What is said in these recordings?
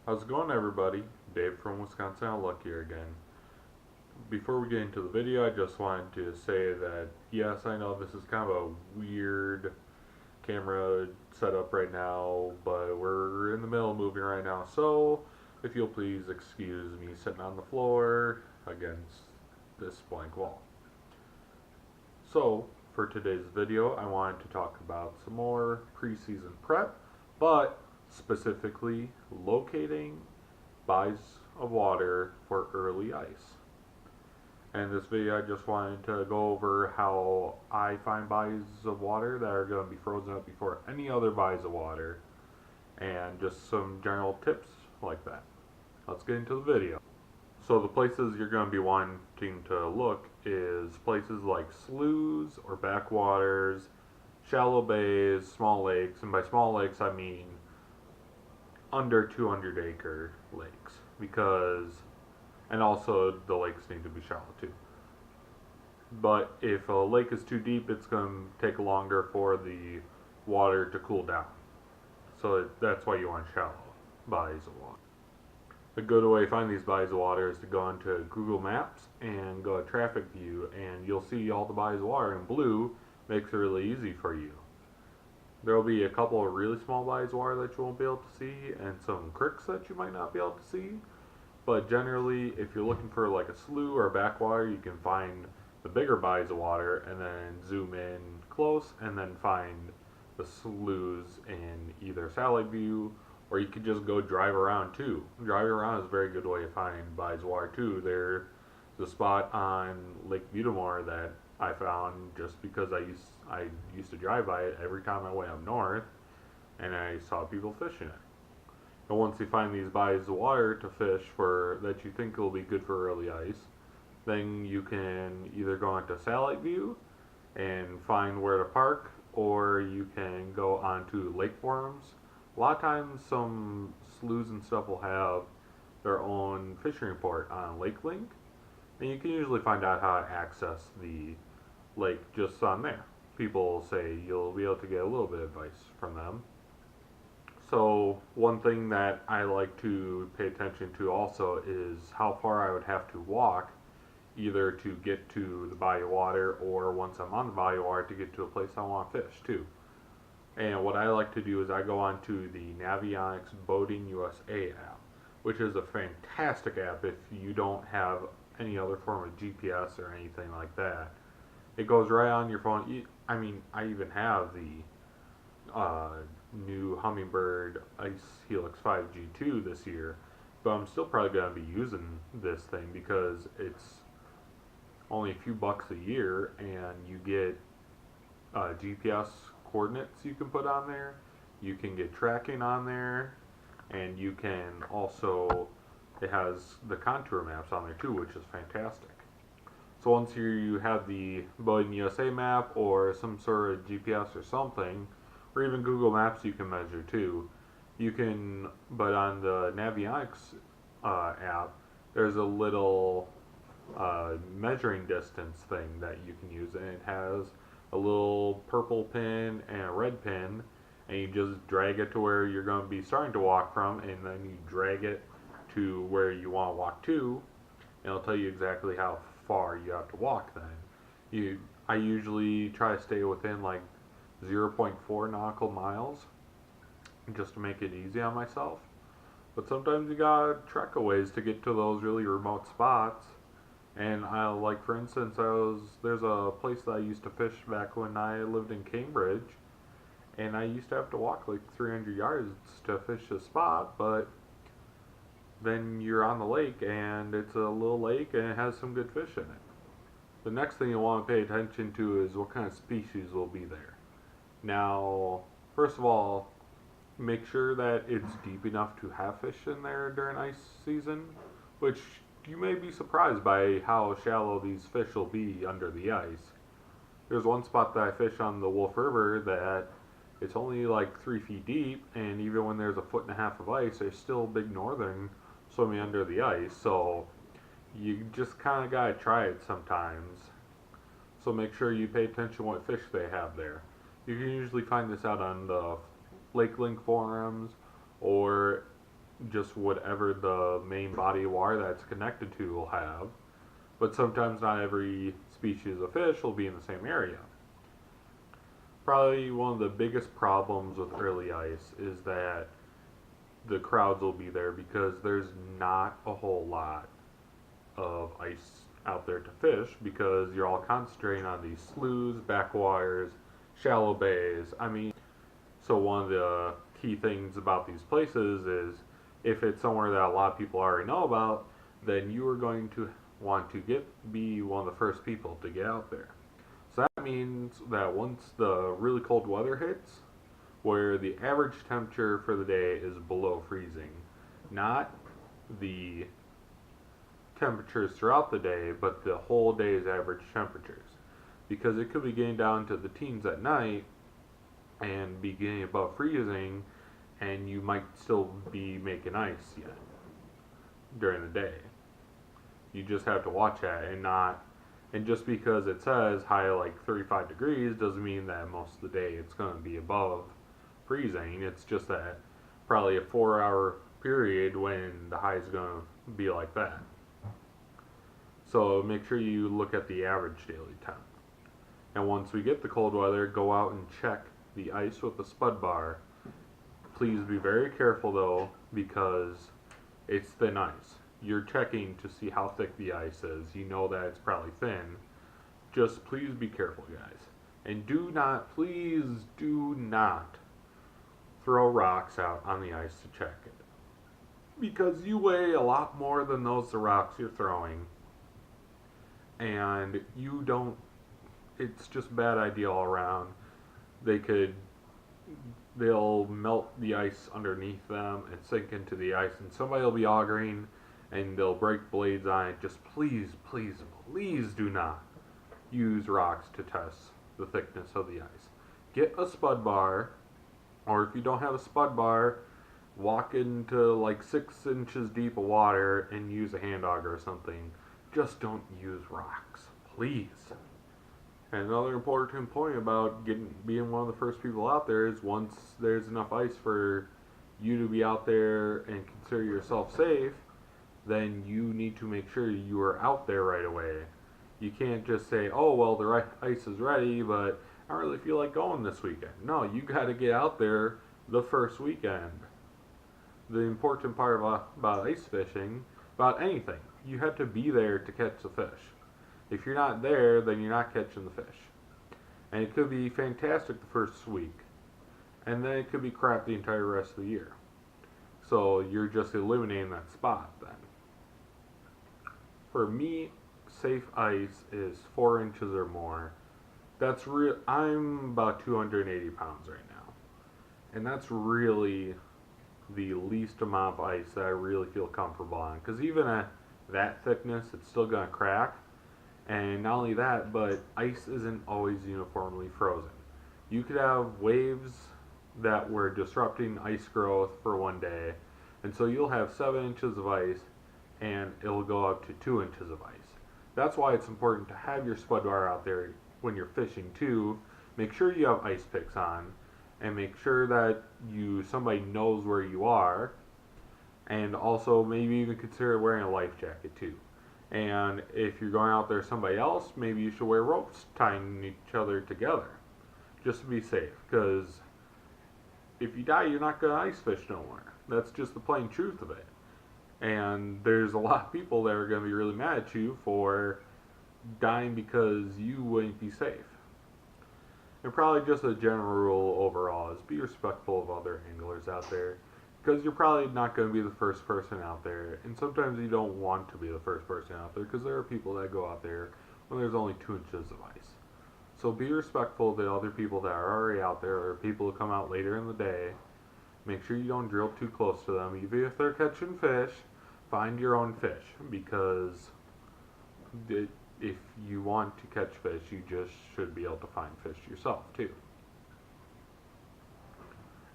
How's it going, everybody? Dave from Wisconsin Outlook here again. Before we get into the video, I just wanted to say that yes, I know this is kind of a weird camera setup right now, but we're in the middle of moving right now, so if you'll please excuse me sitting on the floor against this blank wall. So, for today's video, I wanted to talk about some more preseason prep, but specifically locating bodies of water for early ice. And in this video, I just wanted to go over how I find bodies of water that are going to be frozen up before any other bodies of water, and just some general tips like that. Let's get into the video. So the places you're going to be wanting to look is places like sloughs or backwaters, shallow bays, small lakes, and by small lakes I mean under 200-acre lakes, because and also the lakes need to be shallow too. But if a lake is too deep, it's going to take longer for the water to cool down. So that's why you want shallow bodies of water. A good way to find these bodies of water is to go into Google Maps and go to traffic view, and you'll see all the bodies of water in blue. Makes it really easy for you. There will be a couple of really small bodies of water that you won't be able to see, and some creeks that you might not be able to see. But generally, if you're looking for like a slough or a backwater, you can find the bigger bodies of water and then zoom in close and then find the sloughs in either satellite view, or you could just go drive around too. Driving around is a very good way to find bodies of water too. There's a spot on Lake Butamore that I found just because I used to drive by it every time I went up north, and I saw people fishing it. And once you find these bodies of water to fish for that you think will be good for early ice, then you can either go into satellite view and find where to park, or you can go onto lake forums. A lot of times, some sloughs and stuff will have their own fishing report on Lake Link, and you can usually find out how to access the lake just on there. People say you'll be able to get a little bit of advice from them. So one thing that I like to pay attention to also is how far I would have to walk, either to get to the body of water, or once I'm on the body of water to get to a place I want to fish too. And what I like to do is I go onto the Navionics Boating USA app, which is a fantastic app if you don't have any other form of GPS or anything like that. It goes right on your phone. I mean, I even have the new Humminbird Ice Helix 5G2 this year, but I'm still probably going to be using this thing because it's only a few bucks a year, and you get GPS coordinates you can put on there. You can get tracking on there, and you can also, it has the contour maps on there too, which is fantastic. So once you have the Boating USA map or some sort of GPS or something, or even Google Maps you can measure too, you can, but on the Navionics app, there's a little measuring distance thing that you can use, and it has a little purple pin and a red pin, and you just drag it to where you're going to be starting to walk from, and then you drag it to where you want to walk to, and it'll tell you exactly how far you have to walk then. I usually try to stay within like zero point 0.4 nautical miles just to make it easy on myself. But sometimes you gotta trek a ways to get to those really remote spots. And like for instance, there's a place that I used to fish back when I lived in Cambridge, and I used to have to walk like 300 yards to fish a spot, but then you're on the lake, and it's a little lake and it has some good fish in it. The next thing you want to pay attention to is what kind of species will be there. Now, first of all, make sure that it's deep enough to have fish in there during ice season, which you may be surprised by how shallow these fish will be under the ice. There's one spot that I fish on the Wolf River that it's only like 3 feet deep, and even when there's a foot and a half of ice, there's still big northern swimming under the ice. So you just kind of gotta try it sometimes. So make sure you pay attention what fish they have there. You can usually find this out on the Lake Link forums, or just whatever the main body of water that's connected to will have. But sometimes not every species of fish will be in the same area. Probably one of the biggest problems with early ice is that the crowds will be there because there's not a whole lot of ice out there to fish because you're all concentrating on these sloughs, backwaters, shallow bays. I mean, so one of the key things about these places is if it's somewhere that a lot of people already know about, then you are going to want to be one of the first people to get out there. So that means that once the really cold weather hits, where the average temperature for the day is below freezing, not the temperatures throughout the day, but the whole day's average temperatures. Because it could be getting down to the teens at night and be getting above freezing, and you might still be making ice yet during the day. You just have to watch that and not. And just because it says high like 35 degrees doesn't mean that most of the day it's going to be above freezing. It's just that probably a 4 hour period when the high is going to be like that. So make sure you look at the average daily temp. And once we get the cold weather, go out and check the ice with the spud bar. Please be very careful though, because it's thin ice. You're checking to see how thick the ice is. You know that it's probably thin. Just please be careful, guys. And please do not throw rocks out on the ice to check it. Because you weigh a lot more than those rocks you're throwing. And it's just a bad idea all around. They'll melt the ice underneath them and sink into the ice, and somebody will be augering and they'll break blades on it. Just please, please, please do not use rocks to test the thickness of the ice. Get a spud bar, or if you don't have a spud bar, walk into like 6 inches deep of water and use a hand auger or something. Just don't use rocks, please. And another important point about being one of the first people out there is once there's enough ice for you to be out there and consider yourself safe, then you need to make sure you are out there right away. You can't just say, oh, well, the ice is ready, but I don't really feel like going this weekend. No, you got to get out there the first weekend. The important part about ice fishing, about anything, you have to be there to catch the fish. If you're not there, then you're not catching the fish. And it could be fantastic the first week, and then it could be crap the entire rest of the year. So you're just eliminating that spot then. For me, safe ice is 4 inches or more. That's real. I'm about 280 pounds right now, and that's really the least amount of ice that I really feel comfortable on. Because even at that thickness, it's still gonna crack. And not only that, but ice isn't always uniformly frozen. You could have waves that were disrupting ice growth for one day, and so you'll have 7 inches of ice, and it'll go up to 2 inches of ice. That's why it's important to have your spud bar out there when you're fishing too. Make sure you have ice picks on, and make sure that somebody knows where you are, and also maybe even consider wearing a life jacket too. And if you're going out there somebody else, maybe you should wear ropes tying each other together, just to be safe. Because if you die, you're not going to ice fish nowhere. That's just the plain truth of it. And there's a lot of people that are going to be really mad at you for dying because you wouldn't be safe. And probably just a general rule overall is be respectful of other anglers out there. Because you're probably not going to be the first person out there. And sometimes you don't want to be the first person out there because there are people that go out there when there's only 2 inches of ice. So be respectful of the other people that are already out there or people who come out later in the day. Make sure you don't drill too close to them. Even if they're catching fish, find your own fish. Because if you want to catch fish, you just should be able to find fish yourself too.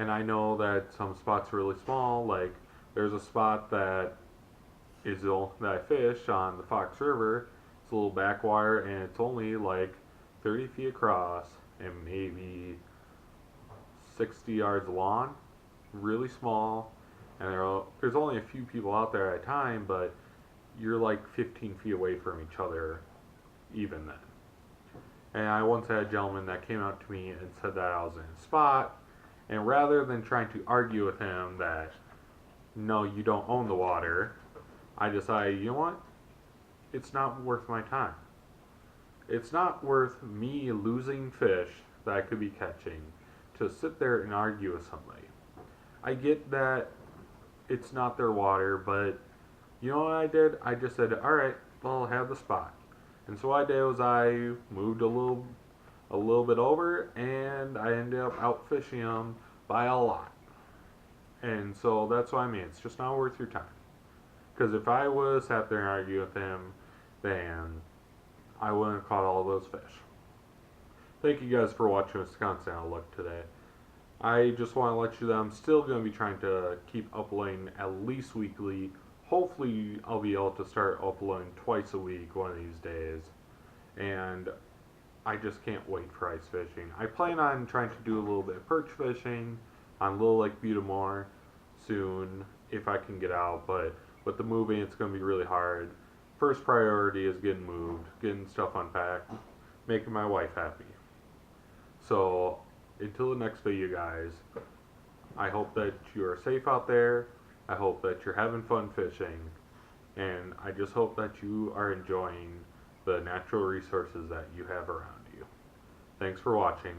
And I know that some spots are really small, like there's a spot that I fish on the Fox River. It's a little backwater and it's only like 30 feet across and maybe 60 yards long. Really small. and there's only a few people out there at a time, but you're like 15 feet away from each other even then. And I once had a gentleman that came out to me and said that I was in a spot, and rather than trying to argue with him that no, you don't own the water, I decided, you know what? It's not worth my time. It's not worth me losing fish that I could be catching to sit there and argue with somebody. I get that it's not their water, but you know what I did? I just said, alright, well, I'll have the spot. And so what I did was I moved a little bit over, and I ended up out fishing them by a lot. And so that's what I mean. It's just not worth your time. Because if I would have sat there and argued with him, then I wouldn't have caught all those fish. Thank you guys for watching Wisconsin Outlook today. I just want to let you know I'm still going to be trying to keep uploading at least weekly. Hopefully I'll be able to start uploading twice a week one of these days. And I just can't wait for ice fishing. I plan on trying to do a little bit of perch fishing on Little Lake Butamore soon if I can get out, but with the moving it's going to be really hard. First priority is getting moved, getting stuff unpacked, making my wife happy. So until the next video, guys, I hope that you are safe out there. I hope that you're having fun fishing, and I just hope that you are enjoying the natural resources that you have around you. Thanks for watching.